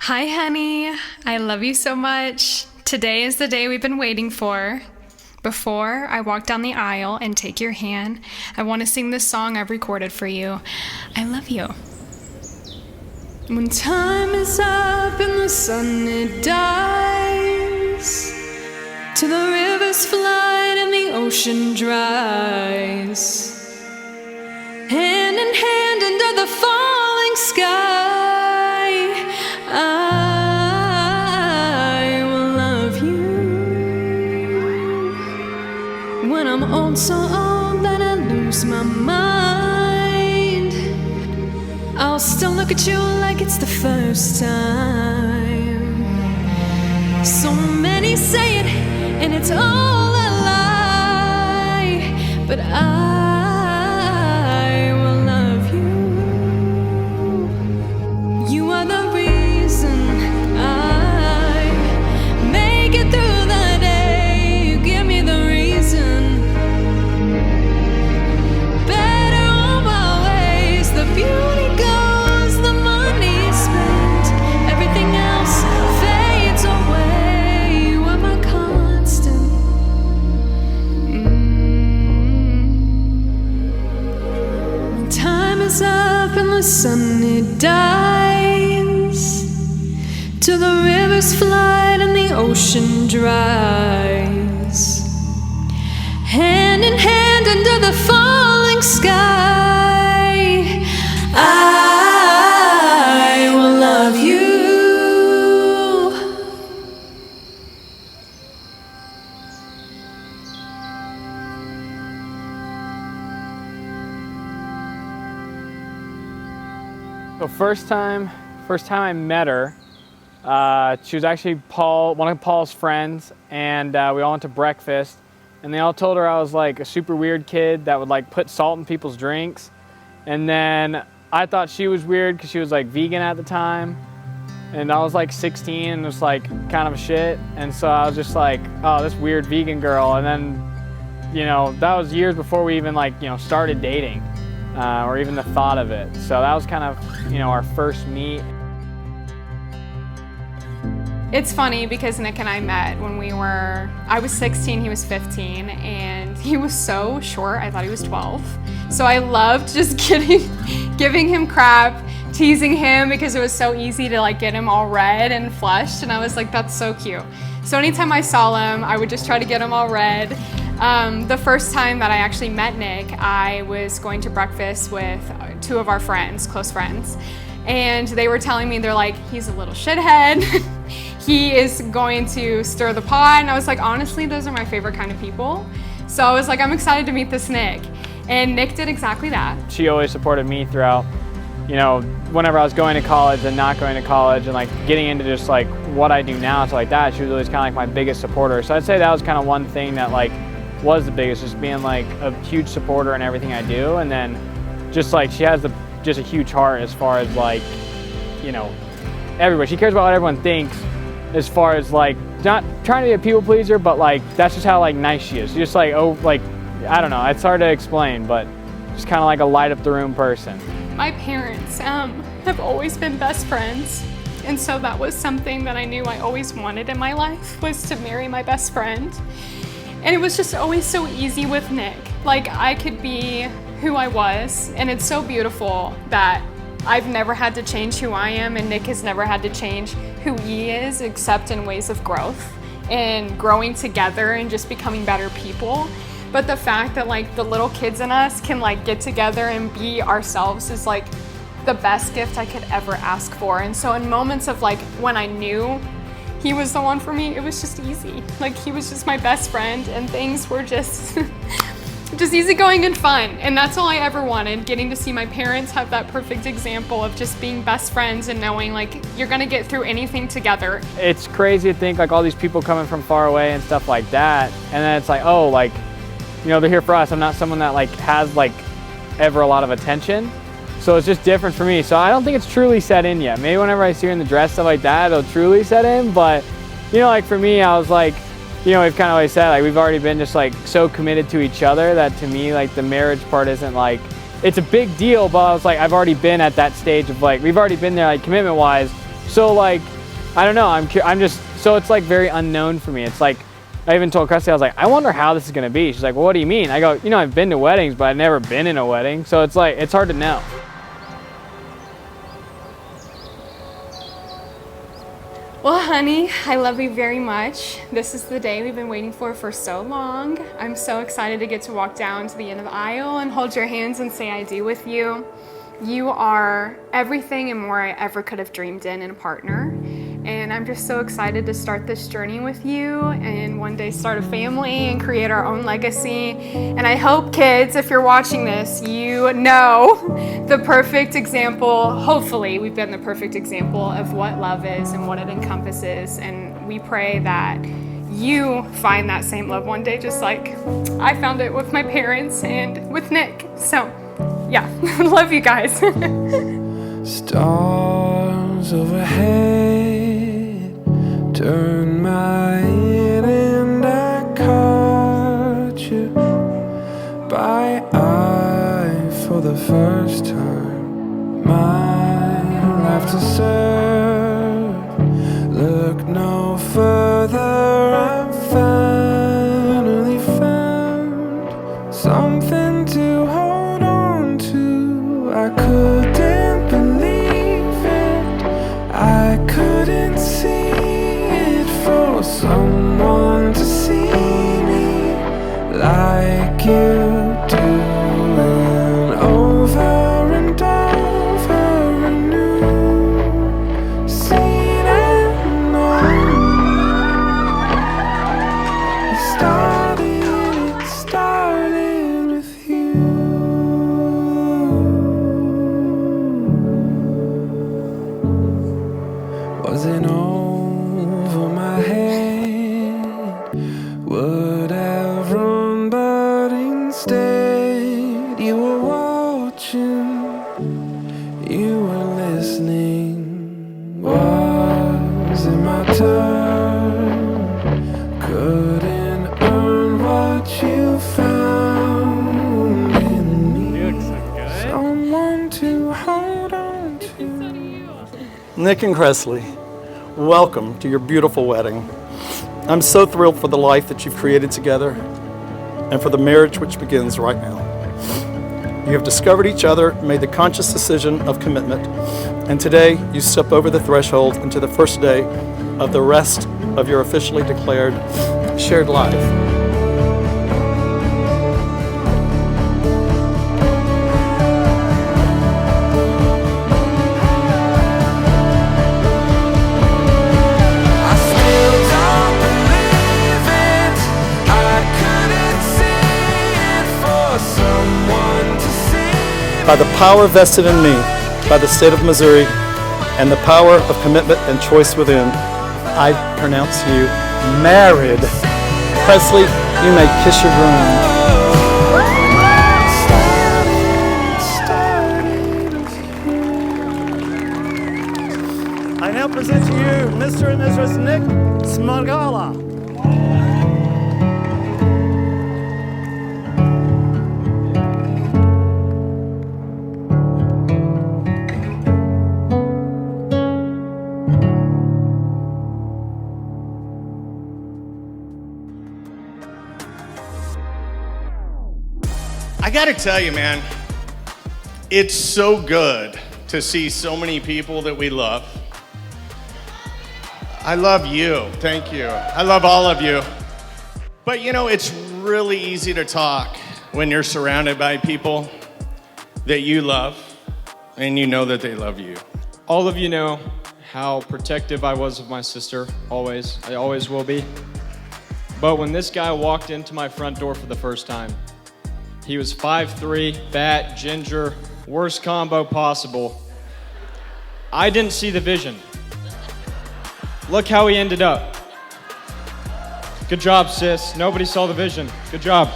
Hi, honey. I love you so much. Today is the day we've been waiting for. Before I walk down the aisle and take your hand, I want to sing this song I've recorded for you. I love you. When time is up and the sun it dies, to the rivers flood and the ocean dries, hand in hand under the falling sky, I will love you. When I'm old, so old that I lose my mind, I'll still look at you like it's the first time. So many say it, and it's all a lie, but I will love you. You are the reason I make it through the day. You give me the reason. Better always, the beauty goes, the money spent, everything else fades away. You are my constant. When time is up and the sun it dies, till the rivers flood and the ocean dries, hand in hand under the falling sky, I will love you. So first time I met her, she was actually one of Paul's friends, and we all went to breakfast, and they all told her I was like a super weird kid that would like put salt in people's drinks. And then I thought she was weird because she was like vegan at the time, and I was like 16 and was like kind of a shit, and so I was just like, oh, this weird vegan girl. And then, that was years before we even started dating, or even the thought of it. So that was kind of our first meet. It's funny because Nick and I met when I was 16, he was 15, and he was so short, I thought he was 12. So I loved just giving him crap, teasing him, because it was so easy to get him all red and flushed, and I was like, that's so cute. So anytime I saw him, I would just try to get him all red. The first time that I actually met Nick, I was going to breakfast with two of our friends, close friends, and they were telling me, they're like, he's a little shithead. He is going to stir the pot, and I was like, honestly, those are my favorite kind of people. So I was like, I'm excited to meet this Nick, and Nick did exactly that. She always supported me throughout, whenever I was going to college and not going to college, and getting into just what I do now and stuff like that. She was always kind of my biggest supporter. So I'd say that was kind of one thing that was the biggest, just being a huge supporter in everything I do, and then just she has just a huge heart as far as everybody. She cares about what everyone thinks, as far as not trying to be a people pleaser, but that's just how nice she is. She's just I don't know, it's hard to explain, but just kind of a light up the room person. My parents have always been best friends, and so that was something that I knew I always wanted in my life, was to marry my best friend. And it was just always so easy with Nick. I could be who I was, and it's so beautiful that I've never had to change who I am, and Nick has never had to change who he is, except in ways of growth and growing together and just becoming better people. But the fact that the little kids in us can get together and be ourselves is the best gift I could ever ask for. And so in moments of when I knew he was the one for me, it was just easy. He was just my best friend, and things were just just easygoing and fun. And that's all I ever wanted, getting to see my parents have that perfect example of just being best friends and knowing you're gonna get through anything together. It's crazy to think all these people coming from far away and stuff like that, and then it's oh, they're here for us. I'm not someone that has ever a lot of attention, so it's just different for me. So I don't think it's truly set in yet. Maybe whenever I see her in the dress, stuff like that, it'll truly set in. But for me, I was we've kind of always said we've already been just so committed to each other that to me the marriage part isn't it's a big deal, but I was I've already been at that stage of we've already been there commitment wise. So I don't know. I'm just so it's like very unknown for me. It's like I even told Kresleigh, I was like, I wonder how this is gonna be. She's like, well, what do you mean? I go, you know, I've been to weddings, but I've never been in a wedding, so it's like it's hard to know. Well, honey, I love you very much. This is the day we've been waiting for so long. I'm so excited to get to walk down to the end of the aisle and hold your hands and say I do with you. You are everything and more I ever could have dreamed in a partner. And I'm just so excited to start this journey with you and one day start a family and create our own legacy. And I hope, kids, if you're watching this, you know the perfect example. Hopefully, we've been the perfect example of what love is and what it encompasses. And we pray that you find that same love one day, just like I found it with my parents and with Nick. So, yeah, love you guys. Stars overhead, turn my head and I caught you by eye for the first time. My life to serve, look no further, I finally found something to hold on to. I couldn't believe it, I couldn't see it for someone to see me like you do, and over and over a new scene and known. It started with you. Wasn't over my head, would have run, but instead you were watching, you were listening. Was it my turn? Couldn't earn what you found in me. You look so good. Someone to hold on to. Nick and Kresleigh, welcome to your beautiful wedding. I'm so thrilled for the life that you've created together and for the marriage which begins right now. You have discovered each other, made the conscious decision of commitment, and today you step over the threshold into the first day of the rest of your officially declared shared life. I still don't believe it, I couldn't see it for someone to see. By the power vested in me by the state of Missouri and the power of commitment and choice within, I pronounce you married. Kresleigh, you may kiss your groom. I now present to you Mr. and Mrs. Nick Smagala. I gotta tell you, man, it's so good to see so many people that we love. I love you, thank you. I love all of you. But you know, it's really easy to talk when you're surrounded by people that you love and you know that they love you. All of you know how protective I was of my sister, always. I always will be. But when this guy walked into my front door for the first time, he was 5'3", fat, ginger, worst combo possible. I didn't see the vision. Look how he ended up. Good job, sis. Nobody saw the vision. Good job.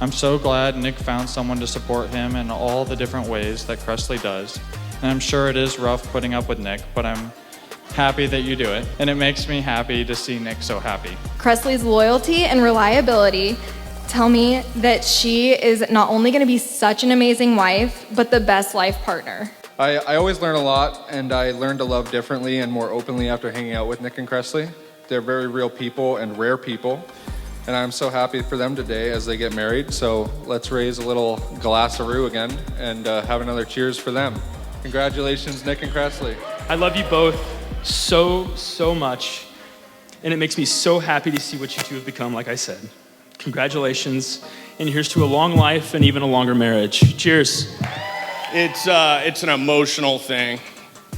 I'm so glad Nick found someone to support him in all the different ways that Kresleigh does. And I'm sure it is rough putting up with Nick, but I'm happy that you do it. And it makes me happy to see Nick so happy. Kresleigh's loyalty and reliability tell me that she is not only going to be such an amazing wife, but the best life partner. I always learn a lot, and I learn to love differently and more openly after hanging out with Nick and Kresleigh. They're very real people and rare people, and I'm so happy for them today as they get married. So let's raise a little Glasshaus again and have another cheers for them. Congratulations, Nick and Kresleigh. I love you both so much, and it makes me so happy to see what you two have become, like I said. Congratulations, and here's to a long life and even a longer marriage. Cheers. It's an emotional thing,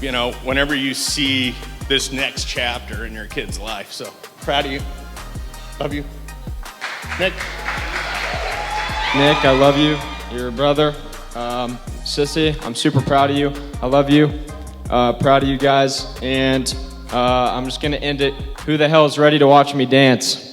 you know, whenever you see this next chapter in your kid's life. So proud of you. Love you. Nick. Nick, I love you. You're a brother. Sissy, I'm super proud of you. I love you. Proud of you guys. And I'm just going to end it. Who the hell is ready to watch me dance?